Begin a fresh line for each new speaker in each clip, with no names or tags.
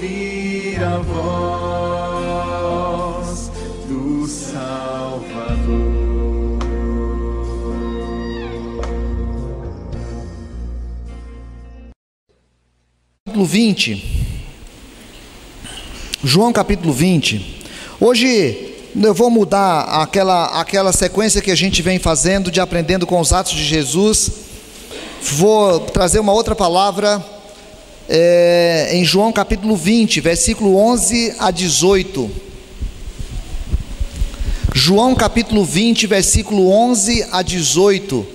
ouvir a voz do Salvador.
Capítulo 20, João capítulo 20. Hoje eu vou mudar aquela sequência que a gente vem fazendo de aprendendo com os atos de Jesus. Vou trazer uma outra palavra em João capítulo 20, versículo 11 a 18. João capítulo 20, versículo 11 a 18.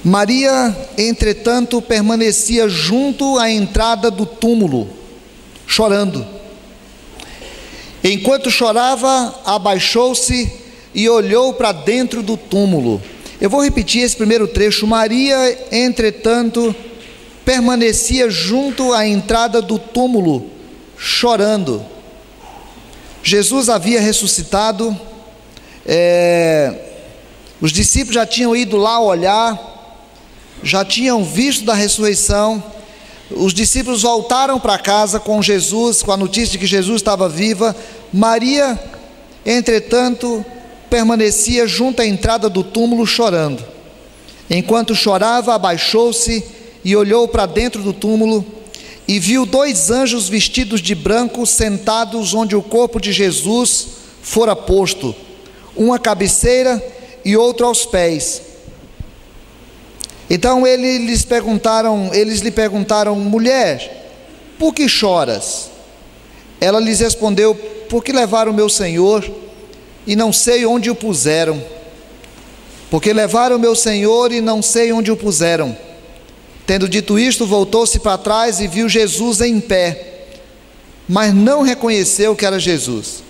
Maria, entretanto, permanecia junto à entrada do túmulo, chorando. Enquanto chorava, abaixou-se e olhou para dentro do túmulo. Eu vou repetir esse primeiro trecho. Maria, entretanto, permanecia junto à entrada do túmulo, chorando. Jesus havia ressuscitado, os discípulos já tinham ido lá olhar, já tinham visto da ressurreição. Os discípulos voltaram para casa com Jesus, com a notícia de que Jesus estava viva. Maria, entretanto, permanecia junto à entrada do túmulo chorando. Enquanto chorava, abaixou-se e olhou para dentro do túmulo e viu 2 anjos vestidos de branco sentados onde o corpo de Jesus fora posto, um à cabeceira e outro aos pés. Então eles lhe perguntaram: mulher, por que choras? Ela lhes respondeu: porque levaram meu Senhor e não sei onde o puseram. Porque levaram meu Senhor e não sei onde o puseram. Tendo dito isto, voltou-se para trás e viu Jesus em pé, mas não reconheceu que era Jesus.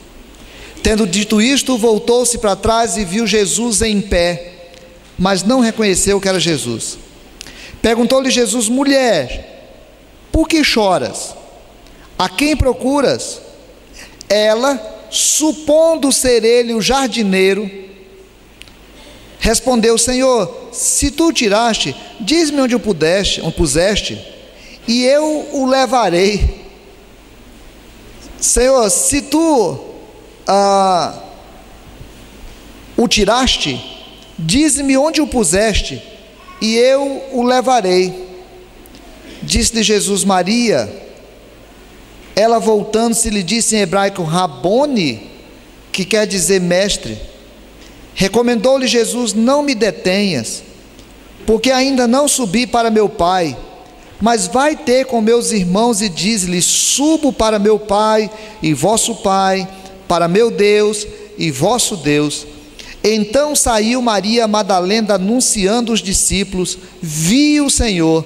Tendo dito isto, voltou-se para trás e viu Jesus em pé, mas não reconheceu que era Jesus. Perguntou-lhe Jesus: mulher, por que choras? A quem procuras? Ela, supondo ser ele o jardineiro, respondeu: Senhor, se tu o tiraste, diz-me onde o puseste, e eu o levarei. Senhor, se tu o tiraste, dize-me onde o puseste, e eu o levarei. Disse-lhe Jesus: Maria. Ela, voltando-se, lhe disse em hebraico: Rabone, que quer dizer mestre. Recomendou-lhe Jesus: não me detenhas, porque ainda não subi para meu Pai, mas vai ter com meus irmãos e diz-lhes: subo para meu Pai e vosso Pai, para meu Deus e vosso Deus. Então saiu Maria Madalena anunciando os discípulos, viu o Senhor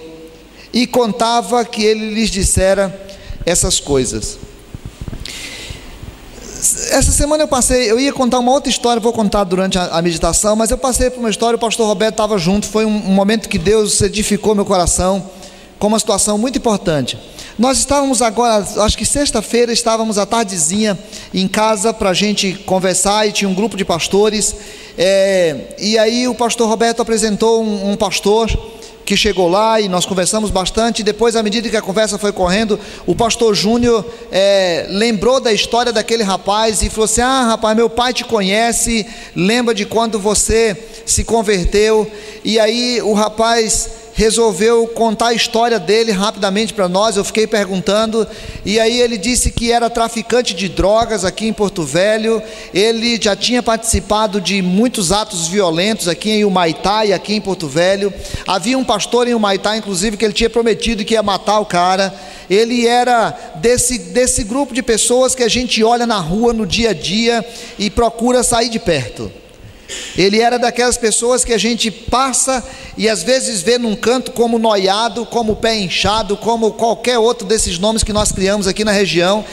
e contava que ele lhes dissera essas coisas. Essa semana eu ia contar uma outra história, vou contar durante a meditação, mas eu passei por uma história, o pastor Roberto estava junto, foi um momento que Deus edificou meu coração, com uma situação muito importante. Nós estávamos agora, acho que sexta-feira, estávamos à tardezinha em casa para a gente conversar, e tinha um grupo de pastores, e aí o pastor Roberto apresentou um pastor que chegou lá e nós conversamos bastante. Depois, à medida que a conversa foi correndo, o pastor Júnior lembrou da história daquele rapaz e falou assim: rapaz, meu pai te conhece, lembra de quando você se converteu. E aí o rapaz resolveu contar a história dele rapidamente para nós. Eu fiquei perguntando, e aí ele disse que era traficante de drogas aqui em Porto Velho. Ele já tinha participado de muitos atos violentos aqui em Humaitá e aqui em Porto Velho. Havia um pastor em Humaitá, inclusive, que ele tinha prometido que ia matar o cara. Ele era desse grupo de pessoas que a gente olha na rua no dia a dia e procura sair de perto. Ele era daquelas pessoas que a gente passa e às vezes vê num canto como noiado, como pé inchado, como qualquer outro desses nomes que nós criamos aqui na região.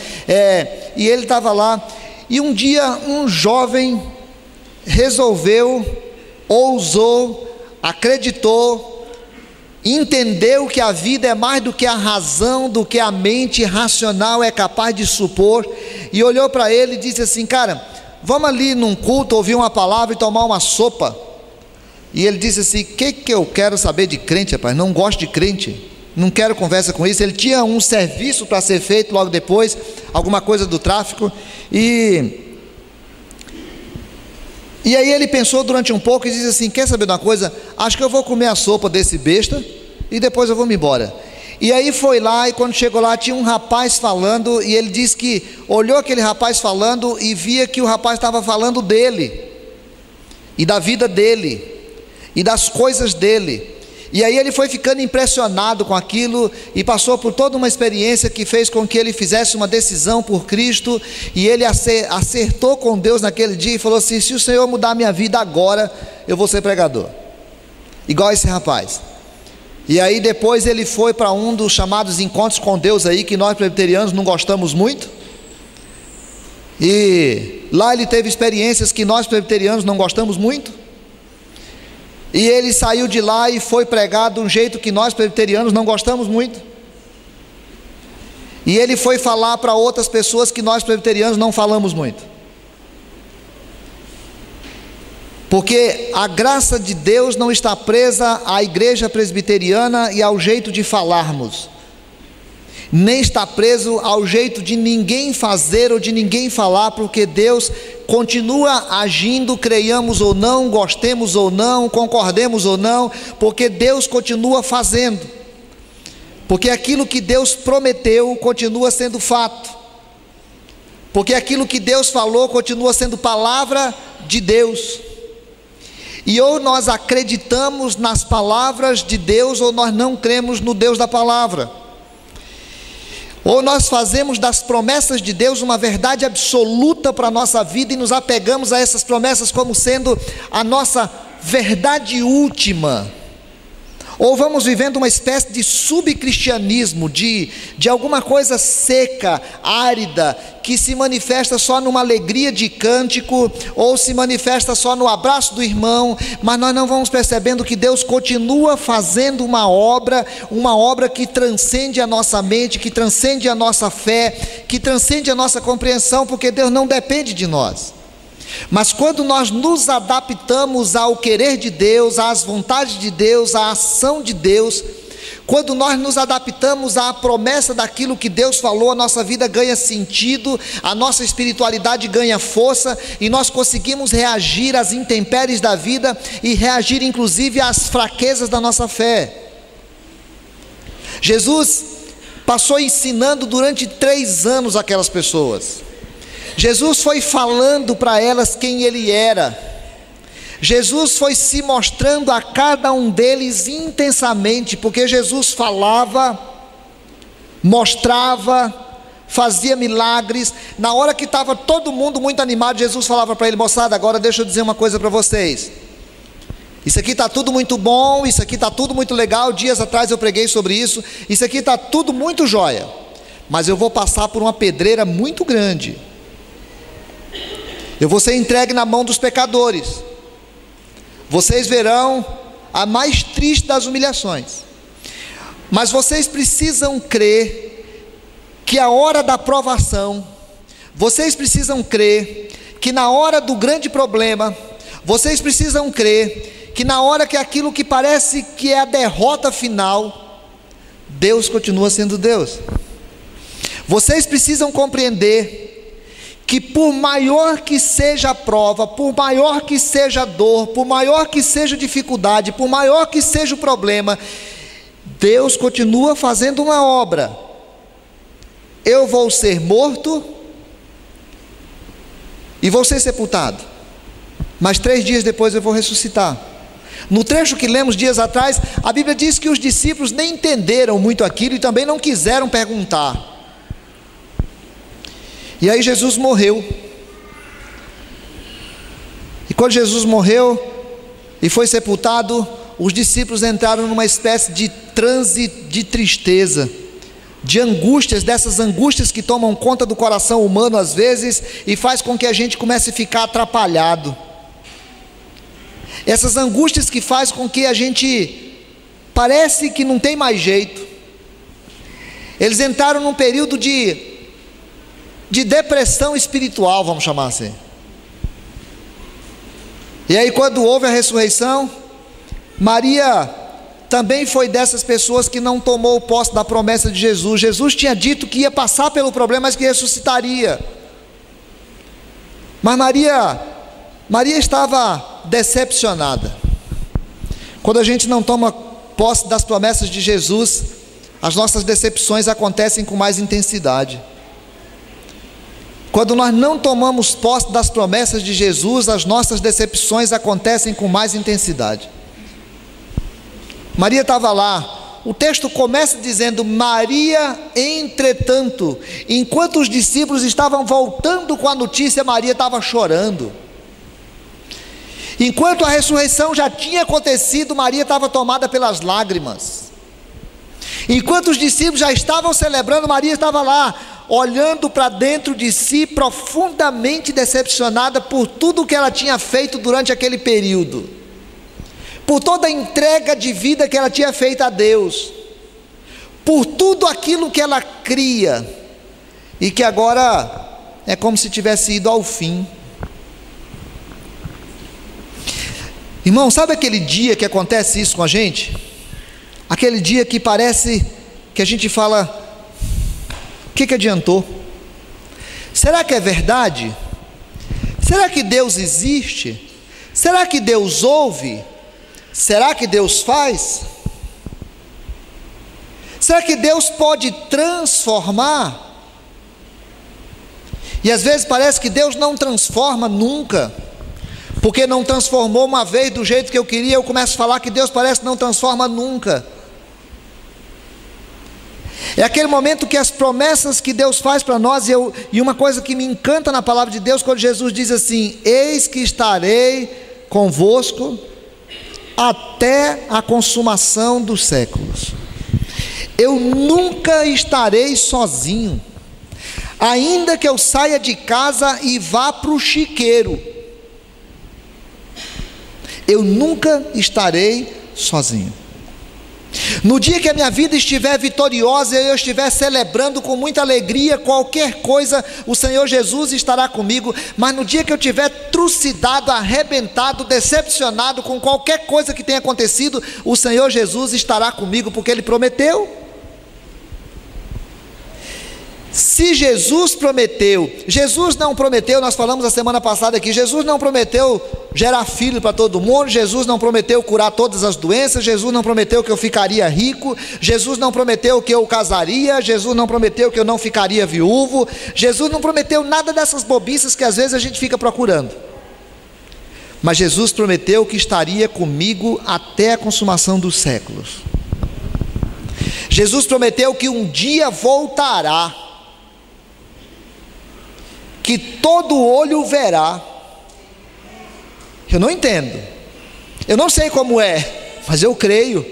E ele estava lá, e um dia um jovem resolveu, ousou, acreditou, entendeu que a vida é mais do que a razão, do que a mente racional é capaz de supor, e olhou para ele e disse assim: cara, vamos ali num culto, ouvir uma palavra e tomar uma sopa. E ele disse assim: que eu quero saber de crente, rapaz? Não gosto de crente. não quero conversa com isso. Ele tinha um serviço para ser feito logo depois, alguma coisa do tráfico, e aí ele pensou durante um pouco e disse assim: quer saber de uma coisa? Acho que eu vou comer a sopa desse besta e depois eu vou me embora. E aí foi lá, e quando chegou lá tinha um rapaz falando, e ele disse que olhou aquele rapaz falando e via que o rapaz estava falando dele, e da vida dele, e das coisas dele. E aí ele foi ficando impressionado com aquilo, e passou por toda uma experiência que fez com que ele fizesse uma decisão por Cristo, e ele acertou com Deus naquele dia e falou assim: se o Senhor mudar a minha vida agora, eu vou ser pregador, igual esse rapaz. E aí depois ele foi para um dos chamados encontros com Deus aí, que nós presbiterianos não gostamos muito, e lá ele teve experiências que nós presbiterianos não gostamos muito, e ele saiu de lá e foi pregar de um jeito que nós presbiterianos não gostamos muito, e ele foi falar para outras pessoas que nós presbiterianos não falamos muito, porque a graça de Deus não está presa à igreja presbiteriana e ao jeito de falarmos, nem está preso ao jeito de ninguém fazer ou de ninguém falar, porque Deus continua agindo, creiamos ou não, gostemos ou não, concordemos ou não, porque Deus continua fazendo, porque aquilo que Deus prometeu continua sendo fato, porque aquilo que Deus falou continua sendo palavra de Deus. E ou nós acreditamos nas palavras de Deus, ou nós não cremos no Deus da palavra. Ou nós fazemos das promessas de Deus uma verdade absoluta para a nossa vida e nos apegamos a essas promessas como sendo a nossa verdade última. Ou vamos vivendo uma espécie de subcristianismo, de alguma coisa seca, árida, que se manifesta só numa alegria de cântico, ou se manifesta só no abraço do irmão, mas nós não vamos percebendo que Deus continua fazendo uma obra que transcende a nossa mente, que transcende a nossa fé, que transcende a nossa compreensão, porque Deus não depende de nós. Mas quando nós nos adaptamos ao querer de Deus, às vontades de Deus, à ação de Deus, quando nós nos adaptamos à promessa daquilo que Deus falou, a nossa vida ganha sentido, a nossa espiritualidade ganha força, e nós conseguimos reagir às intempéries da vida, e reagir inclusive às fraquezas da nossa fé. Jesus passou ensinando durante 3 anos aquelas pessoas. Jesus foi falando para elas quem Ele era. Jesus foi se mostrando a cada um deles intensamente, porque Jesus falava, mostrava, fazia milagres. Na hora que estava todo mundo muito animado, Jesus falava para ele: moçada, agora deixa eu dizer uma coisa para vocês. Isso aqui está tudo muito bom, isso aqui está tudo muito legal, dias atrás eu preguei sobre isso, isso aqui está tudo muito jóia, mas eu vou passar por uma pedreira muito grande. Eu vou ser entregue na mão dos pecadores. Vocês verão a mais triste das humilhações. Mas vocês precisam crer que a hora da provação, vocês precisam crer que na hora do grande problema, vocês precisam crer que na hora que aquilo que parece que é a derrota final, Deus continua sendo Deus. Vocês precisam compreender que por maior que seja a prova, por maior que seja a dor, por maior que seja a dificuldade, por maior que seja o problema, Deus continua fazendo uma obra. Eu vou ser morto e vou ser sepultado, mas 3 dias depois eu vou ressuscitar. No trecho que lemos dias atrás, a Bíblia diz que os discípulos nem entenderam muito aquilo e também não quiseram perguntar. E aí Jesus morreu. E quando Jesus morreu e foi sepultado, os discípulos entraram numa espécie de transe de tristeza, de angústias, dessas angústias que tomam conta do coração humano às vezes e faz com que a gente comece a ficar atrapalhado. Essas angústias que faz com que a gente parece que não tem mais jeito. Eles entraram num período de depressão espiritual, vamos chamar assim. E aí quando houve a ressurreição, Maria também foi dessas pessoas que não tomou posse da promessa de Jesus. Jesus tinha dito que ia passar pelo problema, mas que ressuscitaria. Mas Maria estava decepcionada. Quando a gente não toma posse das promessas de Jesus, as nossas decepções acontecem com mais intensidade. Quando nós não tomamos posse das promessas de Jesus, as nossas decepções acontecem com mais intensidade. Maria estava lá. O texto começa dizendo: Maria, entretanto, enquanto os discípulos estavam voltando com a notícia, Maria estava chorando. Enquanto a ressurreição já tinha acontecido, Maria estava tomada pelas lágrimas. Enquanto os discípulos já estavam celebrando, Maria estava lá, olhando para dentro de si, profundamente decepcionada por tudo que ela tinha feito durante aquele período, por toda a entrega de vida que ela tinha feito a Deus, por tudo aquilo que ela cria, e que agora é como se tivesse ido ao fim. Irmão, sabe aquele dia que acontece isso com a gente? Aquele dia que parece que a gente fala: o que adiantou? Será que é verdade? Será que Deus existe? Será que Deus ouve? Será que Deus faz? Será que Deus pode transformar? E às vezes parece que Deus não transforma nunca, porque não transformou uma vez do jeito que eu queria. Eu começo a falar que Deus parece que não transforma nunca. É aquele momento que as promessas que Deus faz para nós, e uma coisa que me encanta na palavra de Deus, quando Jesus diz assim: eis que estarei convosco até a consumação dos séculos. Eu nunca estarei sozinho, ainda que eu saia de casa e vá para o chiqueiro, eu nunca estarei sozinho. No dia que a minha vida estiver vitoriosa e eu estiver celebrando com muita alegria qualquer coisa, o Senhor Jesus estará comigo. Mas no dia que eu estiver trucidado, arrebentado, decepcionado com qualquer coisa que tenha acontecido, o Senhor Jesus estará comigo, porque Ele prometeu. Se Jesus prometeu, Jesus não prometeu, nós falamos a semana passada aqui, Jesus não prometeu gerar filho para todo mundo, Jesus não prometeu curar todas as doenças, Jesus não prometeu que eu ficaria rico, Jesus não prometeu que eu casaria, Jesus não prometeu que eu não ficaria viúvo, Jesus não prometeu nada dessas bobiças que às vezes a gente fica procurando. Mas Jesus prometeu que estaria comigo até a consumação dos séculos. Jesus prometeu que um dia voltará, que todo olho verá. Eu não entendo, eu não sei como é, mas eu creio,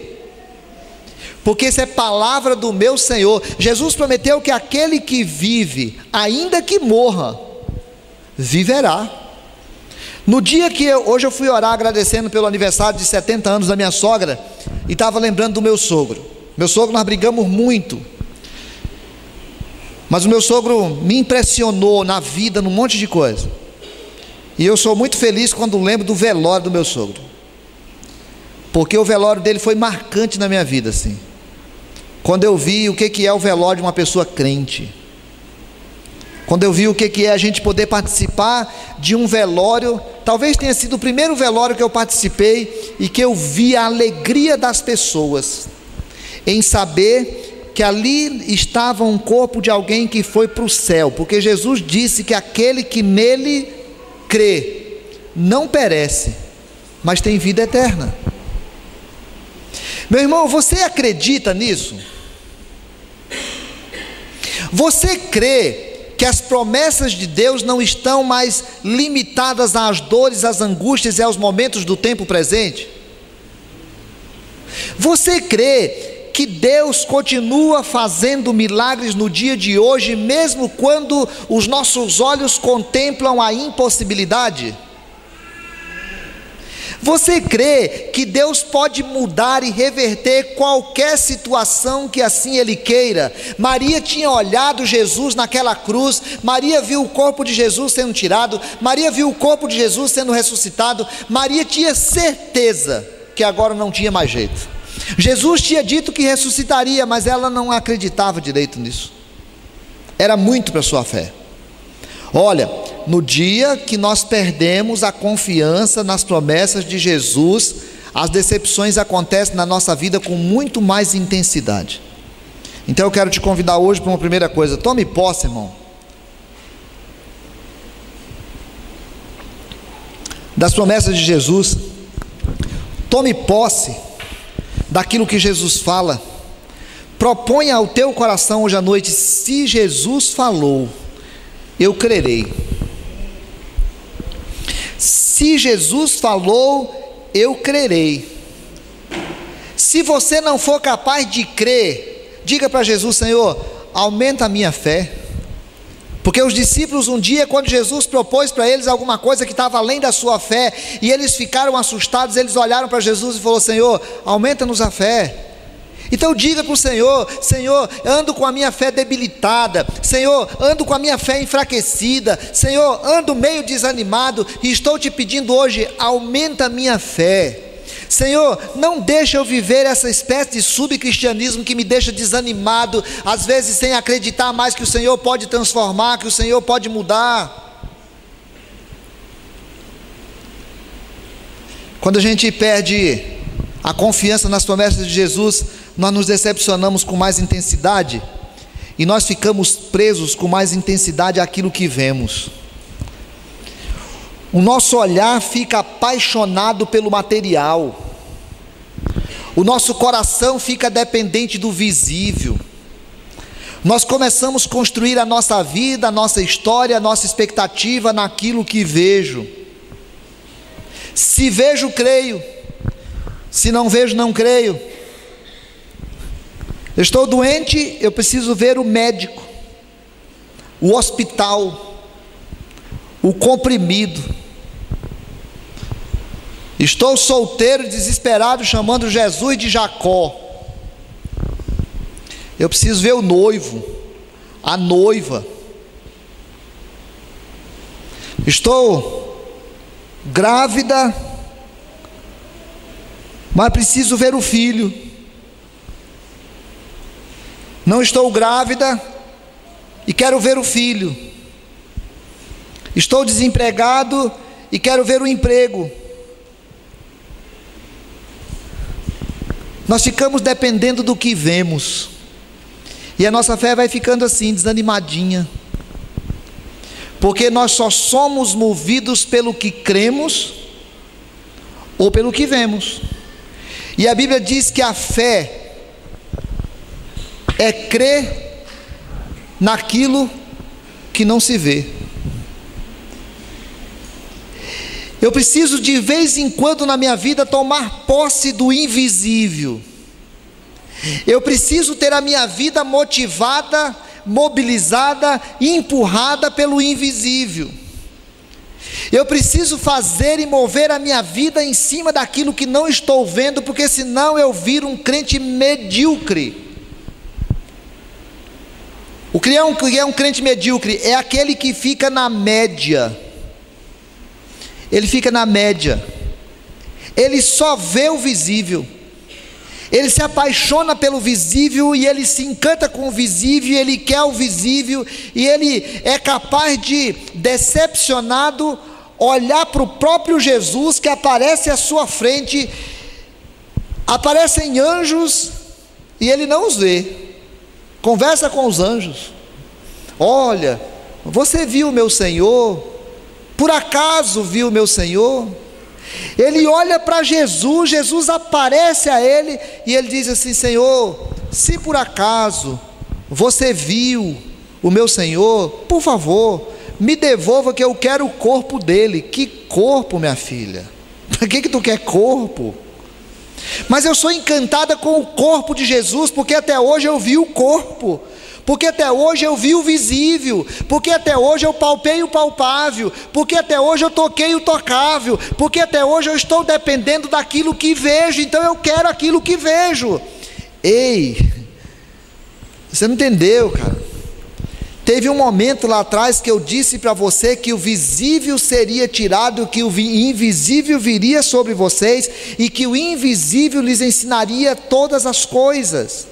porque isso é palavra do meu Senhor. Jesus prometeu que aquele que vive, ainda que morra, viverá. No dia que hoje eu fui orar agradecendo pelo aniversário de 70 anos da minha sogra, e estava lembrando do meu sogro. Meu sogro, nós brigamos muito, mas o meu sogro me impressionou na vida, num monte de coisa. E eu sou muito feliz quando lembro do velório do meu sogro, porque o velório dele foi marcante na minha vida, assim. Quando eu vi o que é o velório de uma pessoa crente, quando eu vi o que é a gente poder participar de um velório, talvez tenha sido o primeiro velório que eu participei, e que eu vi a alegria das pessoas em saber que ali estava um corpo de alguém que foi para o céu, porque Jesus disse que aquele que nele crê não perece, mas tem vida eterna. Meu irmão, você acredita nisso? Você crê que as promessas de Deus não estão mais limitadas às dores, às angústias e aos momentos do tempo presente? Você crê que Deus continua fazendo milagres no dia de hoje, mesmo quando os nossos olhos contemplam a impossibilidade? Você crê que Deus pode mudar e reverter qualquer situação que assim Ele queira? Maria tinha olhado Jesus naquela cruz, Maria viu o corpo de Jesus sendo tirado, Maria viu o corpo de Jesus sendo ressuscitado, Maria tinha certeza que agora não tinha mais jeito. Jesus tinha dito que ressuscitaria, mas ela não acreditava direito nisso. Era muito para a sua fé. Olha, no dia que nós perdemos a confiança nas promessas de Jesus, as decepções acontecem na nossa vida com muito mais intensidade. Então eu quero te convidar hoje para uma primeira coisa. Tome posse, irmão, das promessas de Jesus. Tome posse daquilo que Jesus fala. Proponha ao teu coração hoje à noite: se Jesus falou, eu crerei. Se Jesus falou, eu crerei. Se você não for capaz de crer, diga para Jesus: Senhor, aumenta a minha fé. Porque os discípulos um dia, quando Jesus propôs para eles alguma coisa que estava além da sua fé, e eles ficaram assustados, eles olharam para Jesus e falaram: Senhor, aumenta-nos a fé. Então diga para o Senhor: Senhor, ando com a minha fé debilitada, Senhor, ando com a minha fé enfraquecida, Senhor, ando meio desanimado, e estou te pedindo hoje: aumenta a minha fé. Senhor, não deixa eu viver essa espécie de subcristianismo que me deixa desanimado, às vezes sem acreditar mais que o Senhor pode transformar, que o Senhor pode mudar. Quando a gente perde a confiança nas promessas de Jesus, nós nos decepcionamos com mais intensidade, e nós ficamos presos com mais intensidade àquilo que vemos. O nosso olhar fica apaixonado pelo material, o nosso coração fica dependente do visível. Nós começamos a construir a nossa vida, a nossa história, a nossa expectativa naquilo que vejo. Se vejo, creio. Se não vejo, não creio. Eu estou doente, eu preciso ver o médico, o hospital, o comprimido. Estou solteiro, desesperado, chamando Jesus de Jacó. Eu preciso ver o noivo, a noiva. Estou grávida, mas preciso ver o filho. Não estou grávida e quero ver o filho. Estou desempregado e quero ver o emprego. Nós ficamos dependendo do que vemos, e a nossa fé vai ficando assim, desanimadinha, porque nós só somos movidos pelo que cremos ou pelo que vemos. E a Bíblia diz que a fé é crer naquilo que não se vê. Eu preciso de vez em quando na minha vida tomar posse do invisível. Eu preciso ter a minha vida motivada, mobilizada e empurrada pelo invisível. Eu preciso fazer e mover a minha vida em cima daquilo que não estou vendo, porque senão eu viro um crente medíocre. O que é um crente medíocre? É aquele que fica na média. Ele fica na média, ele só vê o visível, ele se apaixona pelo visível, e ele se encanta com o visível, ele quer o visível, e ele é capaz de, decepcionado, olhar para o próprio Jesus que aparece à sua frente. Aparecem anjos e ele não os vê, conversa com os anjos: olha, você viu o meu Senhor? Por acaso viu o meu Senhor? Ele olha para Jesus, Jesus aparece a ele, e ele diz assim: Senhor, se por acaso você viu o meu Senhor, por favor, me devolva, que eu quero o corpo dele. Que corpo, minha filha? Para que tu quer corpo? Mas eu sou encantada com o corpo de Jesus, porque até hoje eu vi o corpo, porque até hoje eu vi o visível, porque até hoje eu palpei o palpável, porque até hoje eu toquei o tocável, porque até hoje eu estou dependendo daquilo que vejo, então eu quero aquilo que vejo. Ei, você não entendeu, cara? Teve um momento lá atrás que eu disse para você que o visível seria tirado, que o invisível viria sobre vocês e que o invisível lhes ensinaria todas as coisas.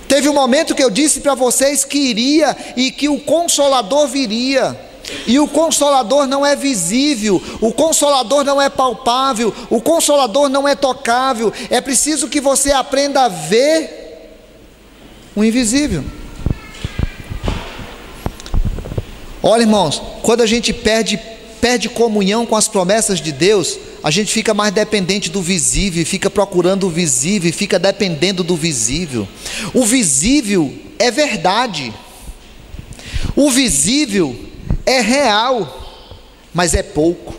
Teve um momento que eu disse para vocês que iria e que o Consolador viria. E o Consolador não é visível, o Consolador não é palpável, o Consolador não é tocável. É preciso que você aprenda a ver o invisível. Olha, irmãos, quando a gente perde comunhão com as promessas de Deus, a gente fica mais dependente do visível, fica procurando o visível, fica dependendo do visível. O visível é verdade, o visível é real, mas é pouco.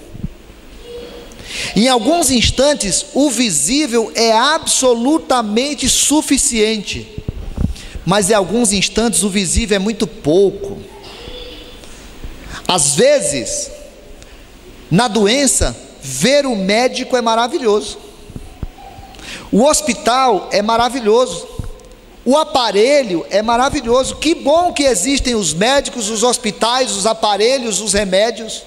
Em alguns instantes, o visível é absolutamente suficiente, mas em alguns instantes o visível é muito pouco. Às vezes, na doença, ver o médico é maravilhoso, o hospital é maravilhoso, o aparelho é maravilhoso. Que bom que existem os médicos, os hospitais, os aparelhos, os remédios,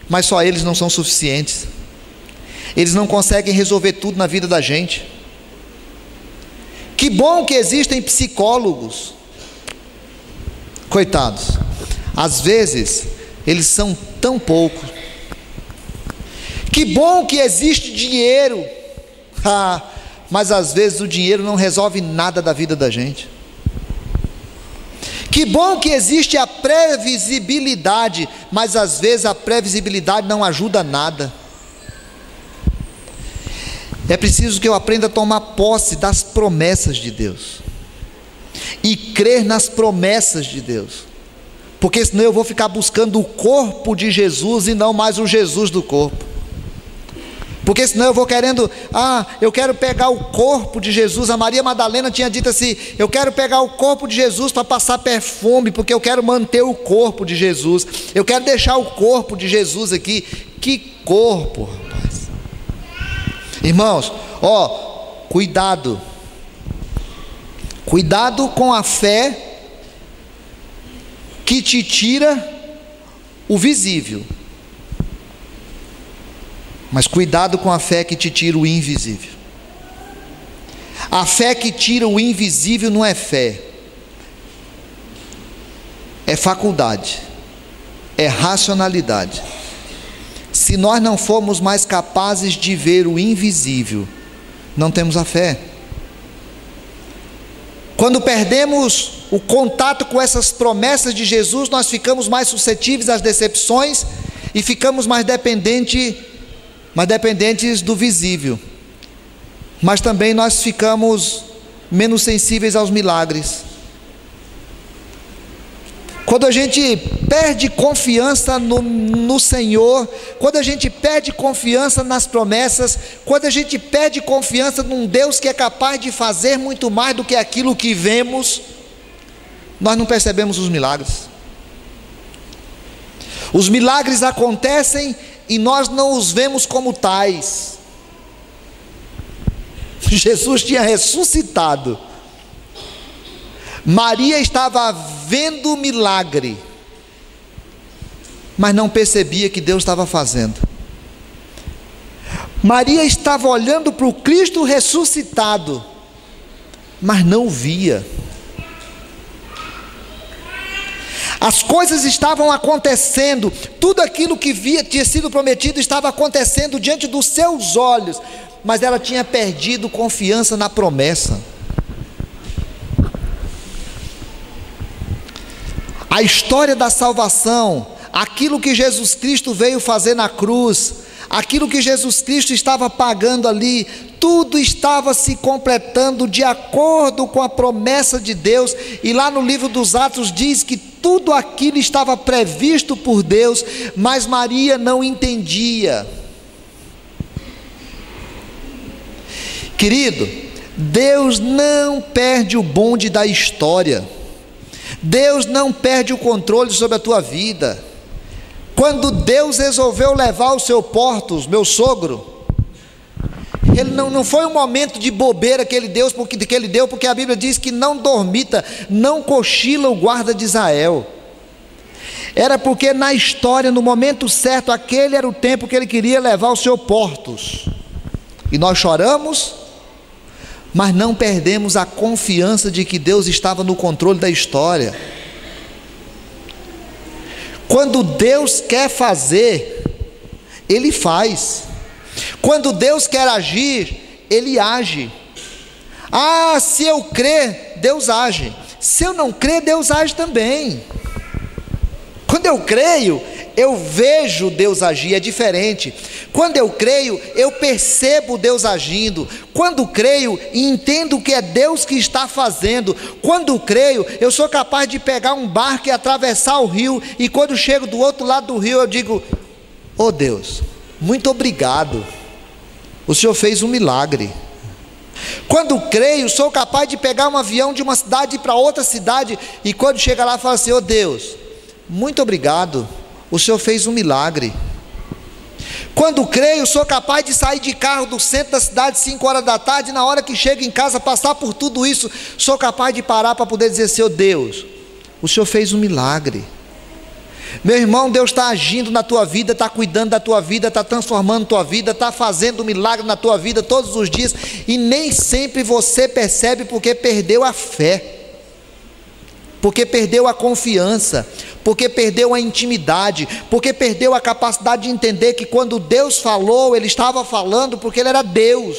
mas só eles não são suficientes. Eles não conseguem resolver tudo na vida da gente. Que bom que existem psicólogos, coitados, às vezes eles são tão poucos. Que bom que existe dinheiro, mas às vezes o dinheiro não resolve nada da vida da gente. Que bom que existe a previsibilidade, mas às vezes a previsibilidade não ajuda nada. É preciso que eu aprenda a tomar posse das promessas de Deus e crer nas promessas de Deus, porque senão eu vou ficar buscando o corpo de Jesus e não mais o Jesus do corpo. Porque senão eu vou querendo, eu quero pegar o corpo de Jesus. A Maria Madalena tinha dito assim: eu quero pegar o corpo de Jesus para passar perfume, porque eu quero manter o corpo de Jesus, eu quero deixar o corpo de Jesus aqui. Que corpo, rapaz! Irmãos, cuidado com a fé que te tira o visível, mas cuidado com a fé que te tira o invisível. A fé que tira o invisível não é fé, é faculdade, é racionalidade. Se nós não formos mais capazes de ver o invisível, não temos a fé. Quando perdemos o contato com essas promessas de Jesus, nós ficamos mais suscetíveis às decepções e ficamos mais dependentes do visível, mas também nós ficamos menos sensíveis aos milagres. Quando a gente perde confiança no Senhor, quando a gente perde confiança nas promessas, quando a gente perde confiança num Deus que é capaz de fazer muito mais do que aquilo que vemos, nós não percebemos os milagres. Os milagres acontecem e nós não os vemos como tais. Jesus tinha ressuscitado, Maria estava vendo o milagre, mas não percebia que Deus estava fazendo. Maria estava olhando para o Cristo ressuscitado, mas não via. As coisas estavam acontecendo, tudo aquilo que tinha sido prometido estava acontecendo diante dos seus olhos, mas ela tinha perdido confiança na promessa. A história da salvação, aquilo que Jesus Cristo veio fazer na cruz, aquilo que Jesus Cristo estava pagando ali, tudo estava se completando de acordo com a promessa de Deus. E lá no livro dos Atos diz que tudo aquilo estava previsto por Deus, mas Maria não entendia. Querido, Deus não perde o bonde da história, Deus não perde o controle sobre a tua vida. Quando Deus resolveu levar o seu Portos, meu sogro, Ele não foi um momento de bobeira que ele deu, porque a Bíblia diz que não dormita, não cochila o guarda de Israel. Era porque na história, no momento certo, aquele era o tempo que ele queria levar os seus portos. E nós choramos, mas não perdemos a confiança de que Deus estava no controle da história. Quando Deus quer fazer, Ele faz. Quando Deus quer agir, Ele age. Ah, se eu crer, Deus age. Se eu não crer, Deus age também. Quando eu creio, eu vejo Deus agir, é diferente. Quando eu creio, eu percebo Deus agindo. Quando creio, entendo que é Deus que está fazendo. Quando creio, eu sou capaz de pegar um barco e atravessar o rio, e quando chego do outro lado do rio, eu digo: oh Deus, muito obrigado, o Senhor fez um milagre. Quando creio, sou capaz de pegar um avião de uma cidade para outra cidade, e quando chega lá, falo assim: oh Deus, muito obrigado, o Senhor fez um milagre. Quando creio, sou capaz de sair de carro do centro da cidade 5 horas da tarde, e na hora que chego em casa, passar por tudo isso, sou capaz de parar para poder dizer: Senhor Deus, o Senhor fez um milagre. Meu irmão, Deus está agindo na tua vida, está cuidando da tua vida, está transformando a tua vida, está fazendo um milagre na tua vida todos os dias, e nem sempre você percebe, porque perdeu a fé, porque perdeu a confiança, porque perdeu a intimidade, porque perdeu a capacidade de entender que quando Deus falou, Ele estava falando porque Ele era Deus.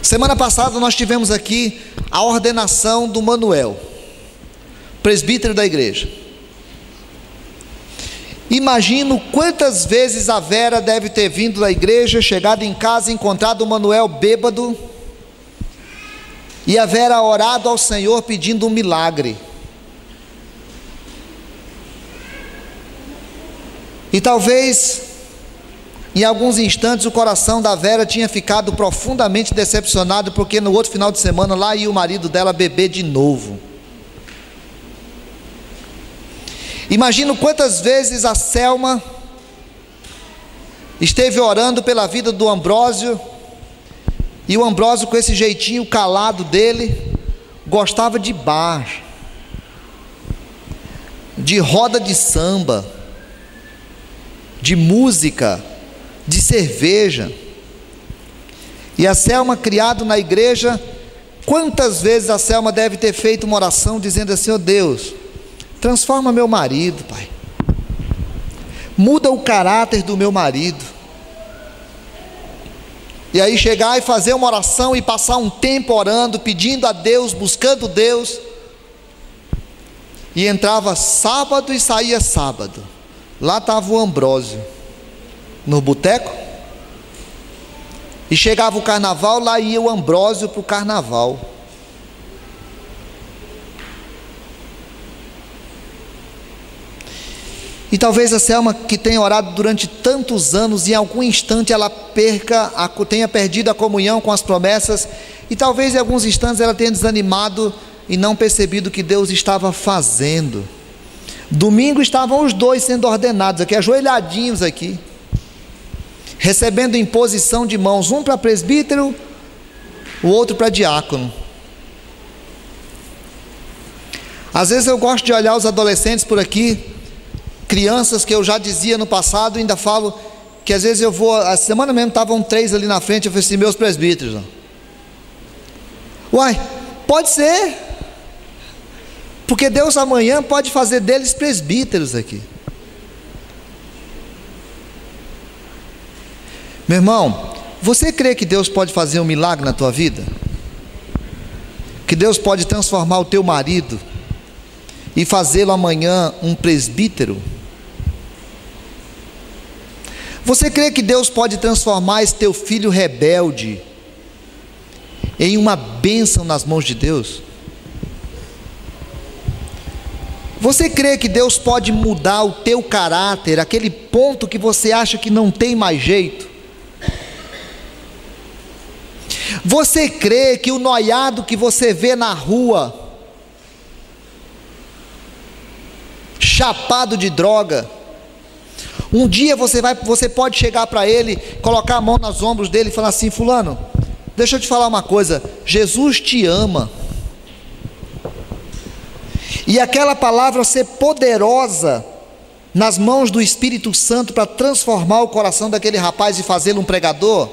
Semana passada nós tivemos aqui a ordenação do Manuel, presbítero da igreja. Imagino quantas vezes a Vera deve ter vindo da igreja, chegado em casa, encontrado o Manuel bêbado, e a Vera orado ao Senhor pedindo um milagre. E talvez, em alguns instantes, o coração da Vera tinha ficado profundamente decepcionado, porque no outro final de semana lá ia o marido dela beber de novo. Imagino quantas vezes a Selma esteve orando pela vida do Ambrósio, e o Ambrósio, com esse jeitinho calado dele, gostava de bar, de roda de samba, de música, de cerveja. E a Selma, criado na igreja, quantas vezes a Selma deve ter feito uma oração dizendo assim: oh Deus, transforma meu marido, Pai, muda o caráter do meu marido. E aí chegar e fazer uma oração e passar um tempo orando, pedindo a Deus, buscando Deus, e entrava sábado e saía sábado, lá estava o Ambrósio no boteco, e chegava o carnaval, lá ia o Ambrósio para o carnaval. E talvez a Selma, que tenha orado durante tantos anos, em algum instante ela tenha perdido a comunhão com as promessas, e talvez em alguns instantes ela tenha desanimado e não percebido o que Deus estava fazendo. Domingo estavam os dois sendo ordenados aqui, ajoelhadinhos aqui, recebendo imposição de mãos, um para presbítero, o outro para diácono. Às vezes eu gosto de olhar os adolescentes por aqui, crianças que eu já dizia no passado, ainda falo que às vezes eu vou, a semana mesmo estavam 3 ali na frente, eu falei assim: meus presbíteros. Uai, pode ser, porque Deus amanhã pode fazer deles presbíteros aqui. Meu irmão, você crê que Deus pode fazer um milagre na tua vida? Que Deus pode transformar o teu marido e fazê-lo amanhã um presbítero? Você crê que Deus pode transformar esse teu filho rebelde em uma bênção nas mãos de Deus? Você crê que Deus pode mudar o teu caráter, aquele ponto que você acha que não tem mais jeito? Você crê que o noiado que você vê na rua, chapado de droga, Um dia você pode chegar para ele, colocar a mão nos ombros dele e falar assim: fulano, deixa eu te falar uma coisa, Jesus te ama. E aquela palavra ser poderosa nas mãos do Espírito Santo para transformar o coração daquele rapaz e fazê-lo um pregador.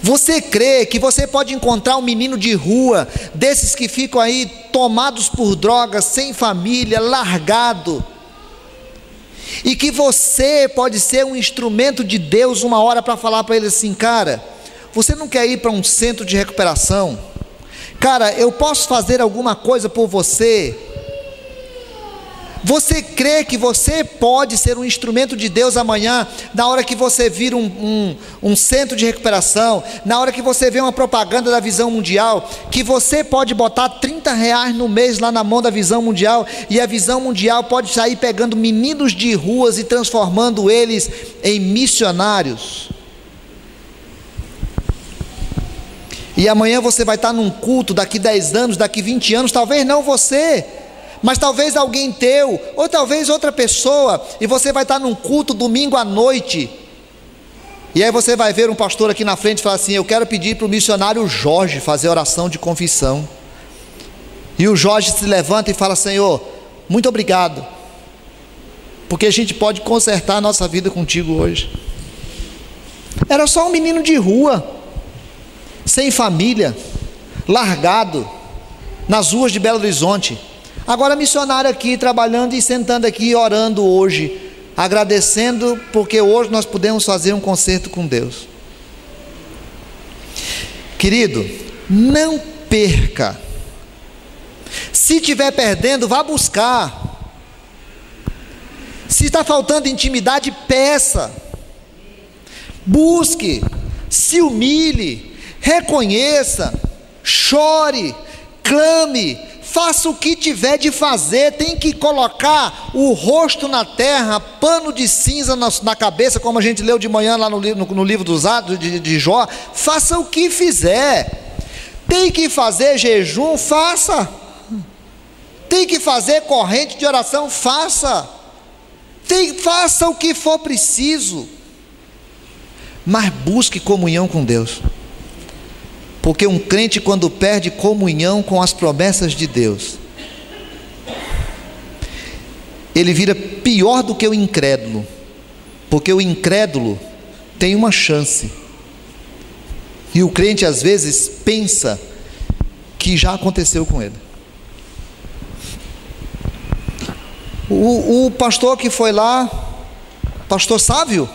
Você crê que você pode encontrar um menino de rua, desses que ficam aí tomados por drogas, sem família, largado, e que você pode ser um instrumento de Deus uma hora para falar para ele assim: cara, você não quer ir para um centro de recuperação? Cara, eu posso fazer alguma coisa por você? Você crê que você pode ser um instrumento de Deus amanhã, na hora que você vir um centro de recuperação, na hora que você vê uma propaganda da Visão Mundial, que você pode botar R$30 no mês lá na mão da Visão Mundial, e a Visão Mundial pode sair pegando meninos de ruas e transformando eles em missionários? E amanhã você vai estar num culto, daqui 10 anos, daqui 20 anos, talvez não você, mas talvez alguém teu, ou talvez outra pessoa, e você vai estar num culto domingo à noite, e aí você vai ver um pastor aqui na frente e falar assim: eu quero pedir para o missionário Jorge fazer oração de confissão. E o Jorge se levanta e fala: Senhor, muito obrigado, porque a gente pode consertar a nossa vida contigo hoje. Era só um menino de rua, sem família, largado, nas ruas de Belo Horizonte. Agora missionário aqui, trabalhando e sentando aqui, orando hoje, agradecendo, porque hoje nós podemos fazer um concerto com Deus. Querido, não perca. Se estiver perdendo, vá buscar. Se está faltando intimidade, peça. Busque, se humilhe, reconheça, chore, clame, faça o que tiver de fazer. Tem que colocar o rosto na terra, pano de cinza na cabeça, como a gente leu de manhã lá no livro dos Atos de Jó. Faça o que fizer. Tem que fazer jejum, faça. Tem que fazer corrente de oração, faça. Faça o que for preciso, mas busque comunhão com Deus. Porque um crente, quando perde comunhão com as promessas de Deus, ele vira pior do que o incrédulo. Porque o incrédulo tem uma chance, e o crente às vezes pensa que já aconteceu com ele. O pastor que foi lá, pastor Sávio,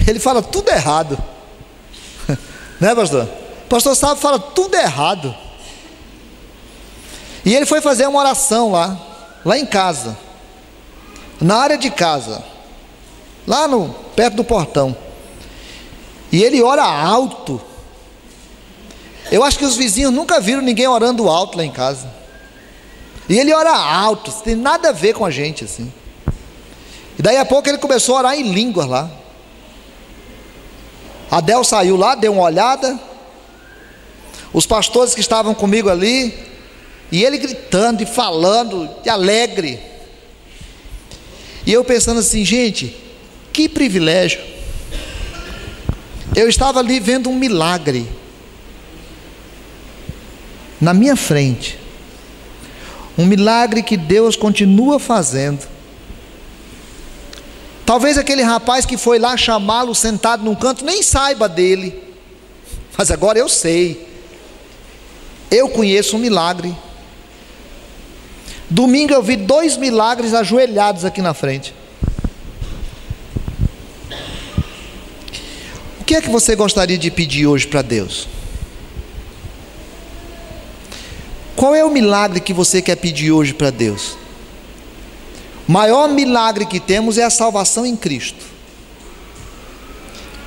ele fala tudo errado. Né, pastor? Pastor Sávio fala tudo errado. E ele foi fazer uma oração lá em casa, na área de casa, lá perto do portão. E ele ora alto. Eu acho que os vizinhos nunca viram ninguém orando alto lá em casa. E ele ora alto, não tem nada a ver com a gente assim. E daí a pouco ele começou a orar em línguas lá. Adel saiu lá, deu uma olhada, os pastores que estavam comigo ali, e ele gritando e falando, e alegre. E eu pensando assim: gente, que privilégio. Eu estava ali vendo um milagre na minha frente, um milagre que Deus continua fazendo. Talvez aquele rapaz que foi lá chamá-lo sentado num canto nem saiba dele, mas agora eu sei. Eu conheço um milagre. Domingo eu vi 2 milagres ajoelhados aqui na frente. O que é que você gostaria de pedir hoje para Deus? Qual é o milagre que você quer pedir hoje para Deus? O maior milagre que temos é a salvação em Cristo.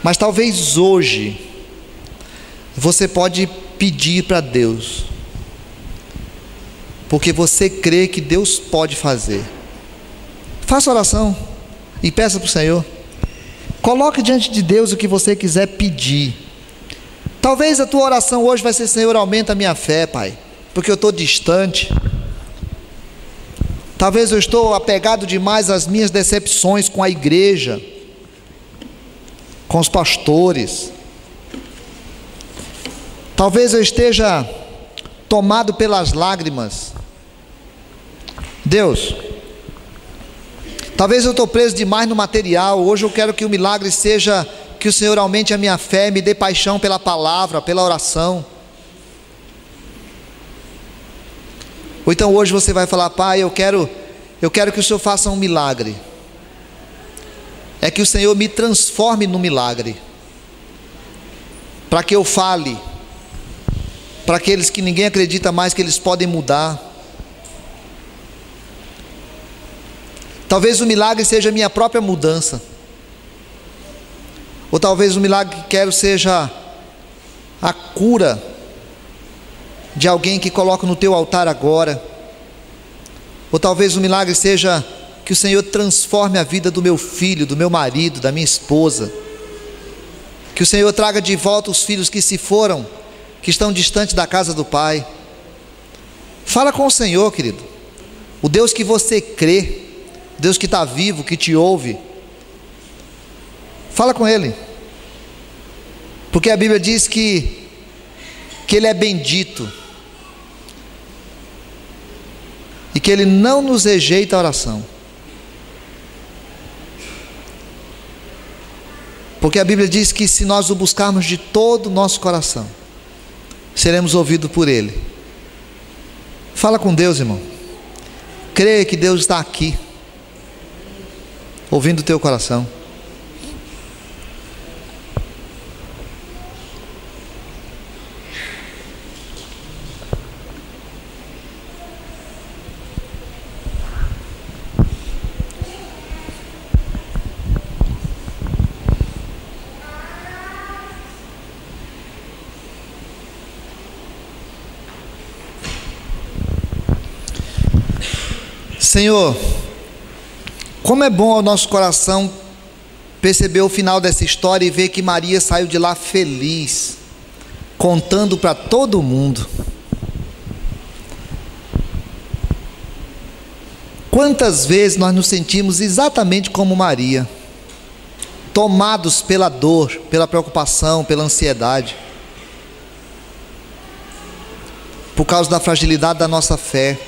Mas talvez hoje você pode pedir para Deus, porque você crê que Deus pode fazer. Faça oração e peça para o Senhor. Coloque diante de Deus o que você quiser pedir. Talvez a tua oração hoje vai ser: Senhor, aumenta a minha fé, Pai, porque eu estou distante. Talvez eu estou apegado demais às minhas decepções com a igreja, com os pastores. Talvez eu esteja tomado pelas lágrimas. Deus, talvez eu estou preso demais no material. Hoje eu quero que o milagre seja que o Senhor aumente a minha fé, me dê paixão pela palavra, pela oração. Ou então hoje você vai falar: Pai, eu quero que o Senhor faça um milagre. É que o Senhor me transforme no milagre, para que eu fale para aqueles que ninguém acredita mais que eles podem mudar. Talvez o milagre seja a minha própria mudança. Ou talvez o milagre que quero seja a cura de alguém que coloco no teu altar agora. Ou talvez o milagre seja que o Senhor transforme a vida do meu filho, do meu marido, da minha esposa. Que o Senhor traga de volta os filhos que se foram, que estão distantes da casa do Pai. Fala com o Senhor, querido. O Deus que você crê, Deus que está vivo, que te ouve. Fala com Ele. Porque a Bíblia diz que Ele é bendito e que Ele não nos rejeita a oração. Porque a Bíblia diz que se nós o buscarmos de todo o nosso coração, seremos ouvidos por Ele. Fala com Deus, irmão. Creia que Deus está aqui, ouvindo o teu coração. Senhor, como é bom ao nosso coração perceber o final dessa história e ver que Maria saiu de lá feliz, contando para todo mundo. Quantas vezes nós nos sentimos exatamente como Maria, tomados pela dor, pela preocupação, pela ansiedade, por causa da fragilidade da nossa fé,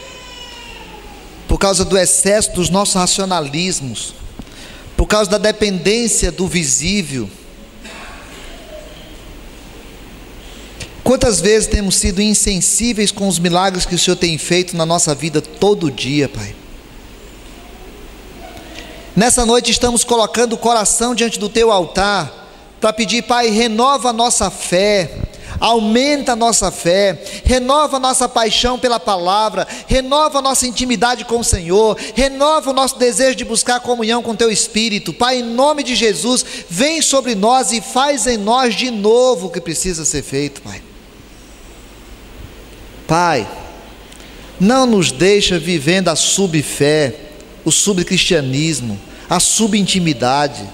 por causa do excesso dos nossos racionalismos, por causa da dependência do visível. Quantas vezes temos sido insensíveis com os milagres que o Senhor tem feito na nossa vida todo dia, Pai. Nessa noite estamos colocando o coração diante do Teu altar, para pedir: Pai, renova a nossa fé, aumenta a nossa fé, renova a nossa paixão pela palavra, renova a nossa intimidade com o Senhor, renova o nosso desejo de buscar comunhão com o Teu Espírito. Pai, em nome de Jesus, vem sobre nós e faz em nós de novo o que precisa ser feito, Pai. Pai, não nos deixa vivendo a subfé, o subcristianismo, a subintimidade.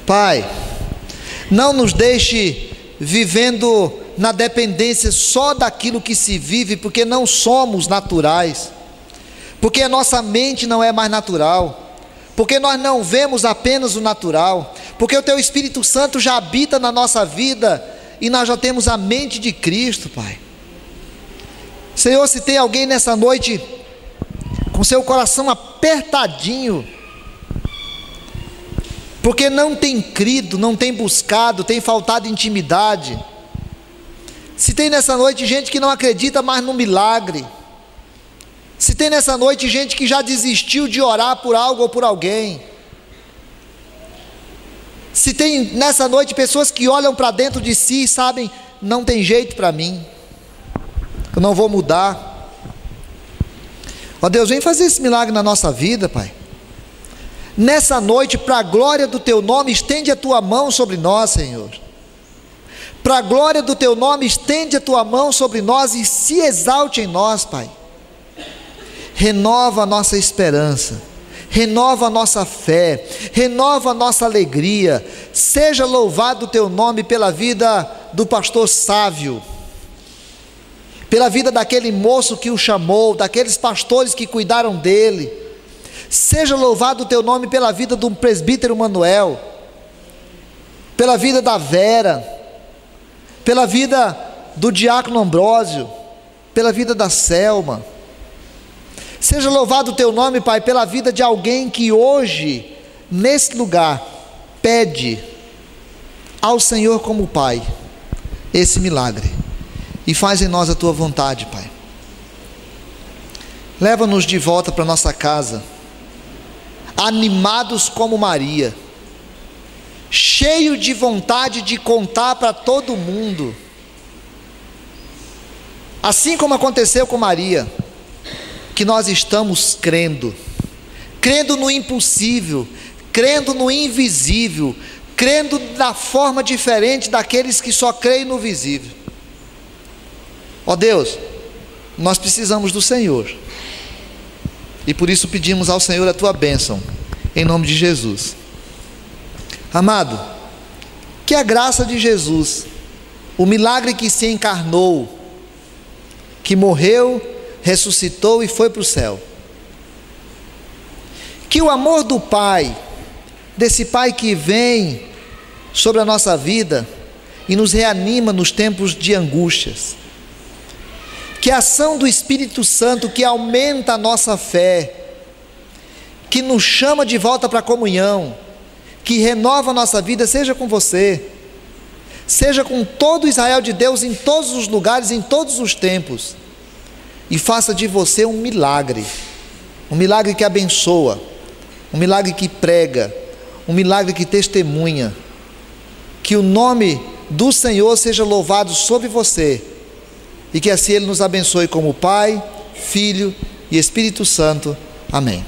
Pai, não nos deixe vivendo na dependência só daquilo que se vive, porque não somos naturais, porque a nossa mente não é mais natural, porque nós não vemos apenas o natural, porque o Teu Espírito Santo já habita na nossa vida e nós já temos a mente de Cristo, Pai. Senhor, se tem alguém nessa noite com seu coração apertadinho, porque não tem crido, não tem buscado, tem faltado intimidade. Se tem nessa noite gente que não acredita mais no milagre, se tem nessa noite gente que já desistiu de orar por algo ou por alguém, se tem nessa noite pessoas que olham para dentro de si e sabem: não tem jeito para mim, eu não vou mudar. Ó Deus, vem fazer esse milagre na nossa vida, Pai. Nessa noite, para a glória do Teu nome, estende a Tua mão sobre nós, Senhor. Para a glória do Teu nome, estende a Tua mão sobre nós e se exalte em nós, Pai. Renova a nossa esperança, renova a nossa fé, renova a nossa alegria. Seja louvado o Teu nome pela vida do pastor Sávio, pela vida daquele moço que o chamou, daqueles pastores que cuidaram dele. Seja louvado o teu nome pela vida do presbítero Manuel, pela vida da Vera, pela vida do diácono Ambrósio, pela vida da Selma. Seja louvado o teu nome, Pai, pela vida de alguém que hoje, nesse lugar, pede ao Senhor como Pai esse milagre, e faz em nós a tua vontade, Pai. Leva-nos de volta para nossa casa, animados como Maria, cheio de vontade de contar para todo mundo, assim como aconteceu com Maria, que nós estamos crendo no impossível, crendo no invisível, crendo da forma diferente daqueles que só creem no visível. Ó Deus, nós precisamos do Senhor, e por isso pedimos ao Senhor a tua bênção, em nome de Jesus. Amado, que a graça de Jesus, o milagre que se encarnou, que morreu, ressuscitou e foi para o céu, que o amor do Pai, desse Pai que vem sobre a nossa vida e nos reanima nos tempos de angústias, que a ação do Espírito Santo que aumenta a nossa fé, que nos chama de volta para a comunhão, que renova a nossa vida, seja com você, seja com todo Israel de Deus, em todos os lugares, em todos os tempos, e faça de você um milagre que abençoa, um milagre que prega, um milagre que testemunha. Que o nome do Senhor seja louvado sobre você, e que assim Ele nos abençoe como Pai, Filho e Espírito Santo. Amém.